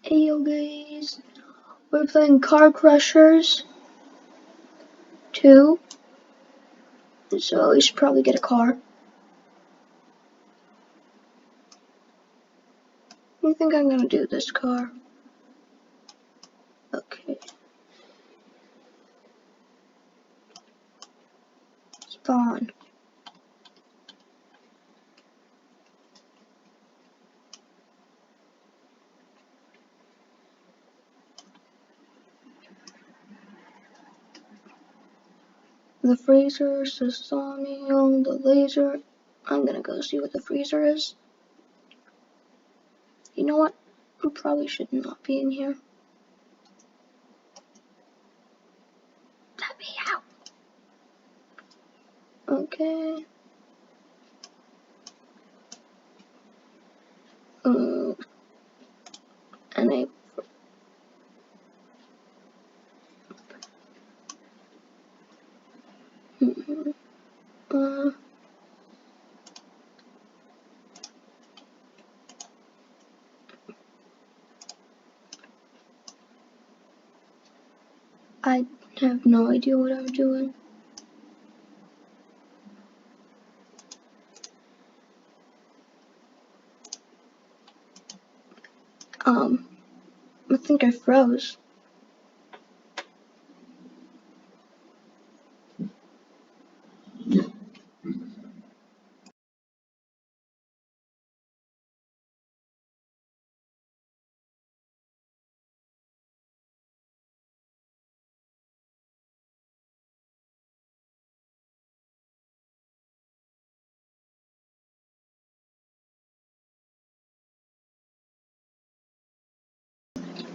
Hey yo guys, we're playing Car Crushers 2, so we should probably get a car. I think I'm gonna do this car. Okay. Spawn. The freezer, sesame, the laser. I'm gonna go see what the freezer is. You know what? I probably should not be in here. Let me out. Okay. Enable. I have no idea what I'm doing. I think I froze.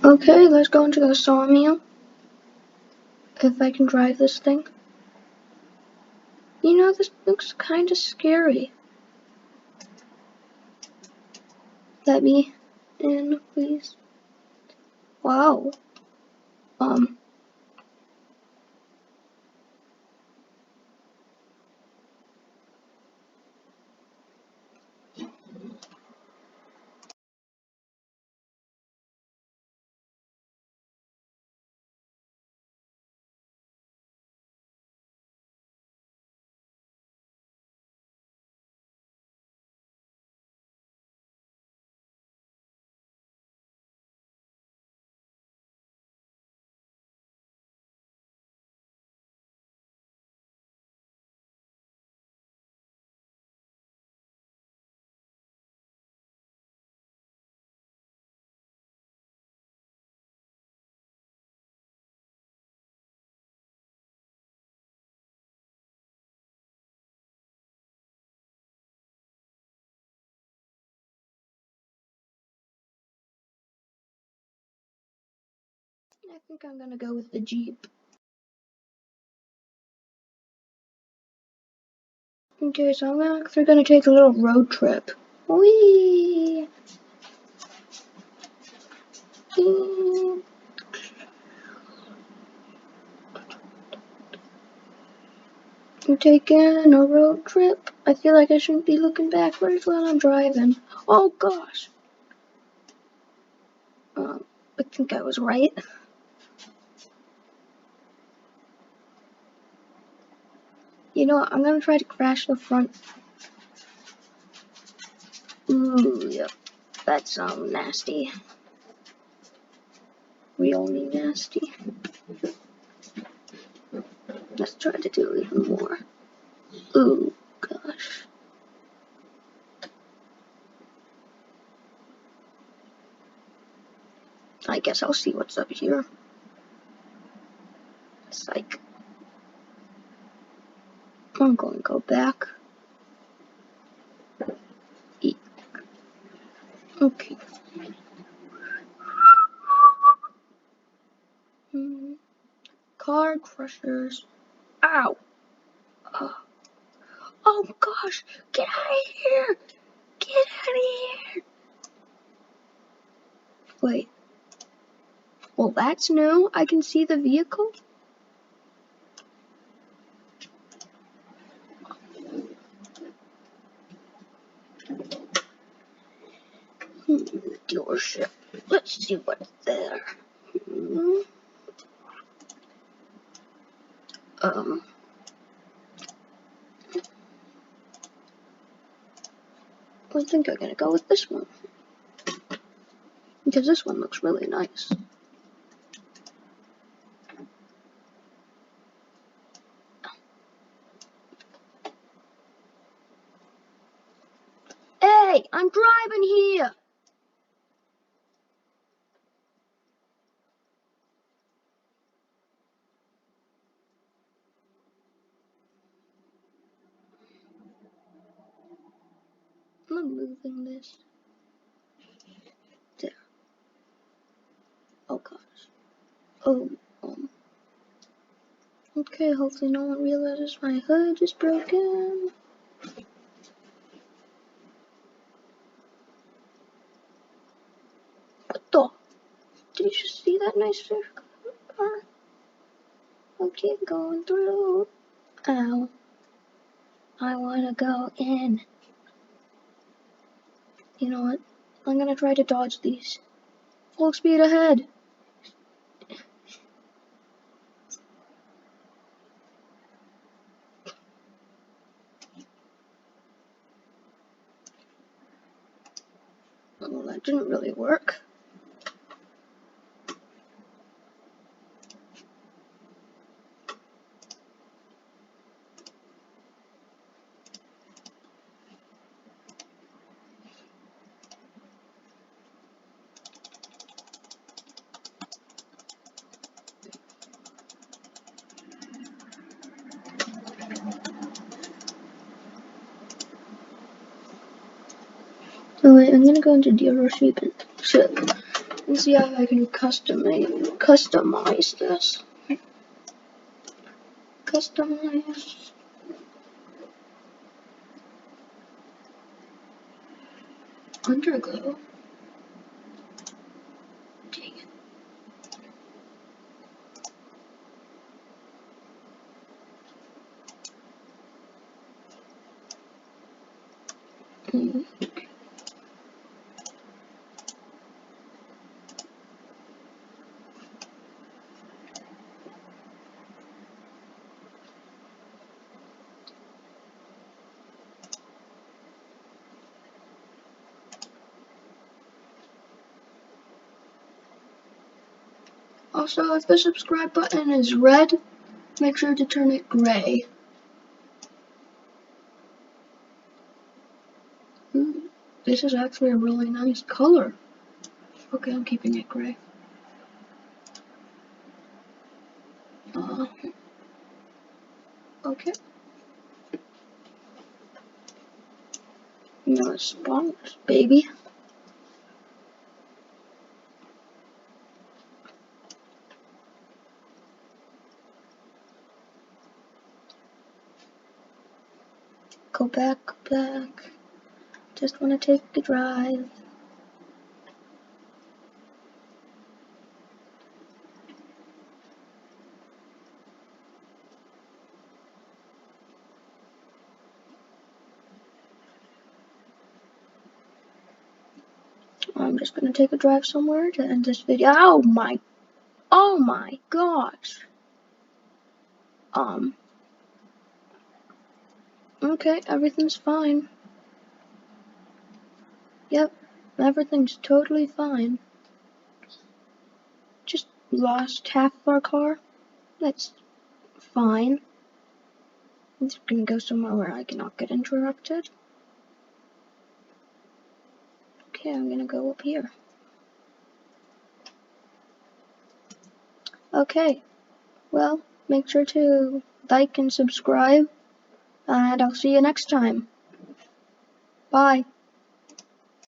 Okay, let's go into the sawmill. If I can drive this thing. You know, this looks kind of scary. Let me in, please. Wow. I think I'm gonna go with the Jeep. Okay, so we're gonna take a little road trip. Whee! I'm taking a road trip. I feel like I shouldn't be looking backwards while I'm driving. Oh gosh. I think I was right. You know what? I'm gonna try to crash the front. Ooh, yep. That's nasty. Really nasty. Let's try to do even more. Ooh, gosh. I guess I'll see what's up here. Psych. I'm going to go back. Eat. Okay. Car crushers. Ow. Oh gosh. Get out of here. Get out of here. Wait. Well, that's new. I can see the vehicle. Dealership. Let's see what's there. I think I'm gonna go with this one because this one looks really nice. Hey, I'm driving here. I'm moving this. There. Oh gosh. Oh. Okay, hopefully no one realizes my hood is broken. What the? Did you just see that nice car? Okay, going through. Ow. I wanna go in. You know what? I'm gonna try to dodge these. Full speed ahead. Well, that didn't really work. So wait, I'm gonna go into dealership and see how I can customize this. Customize. Underglow. Dang it. Also, if the subscribe button is red, make sure to turn it gray. This is actually a really nice color. Okay, I'm keeping it gray. Okay. No response, baby. Go back, go back. Just wanna take a drive. I'm just gonna take a drive somewhere to end this video. Oh my gosh. Okay, everything's fine. Yep, everything's totally fine. Just lost half of our car. That's fine. I'm just gonna go somewhere where I cannot get interrupted. Okay, I'm gonna go up here. Okay, well, make sure to like and subscribe, and I'll see you next time. Bye.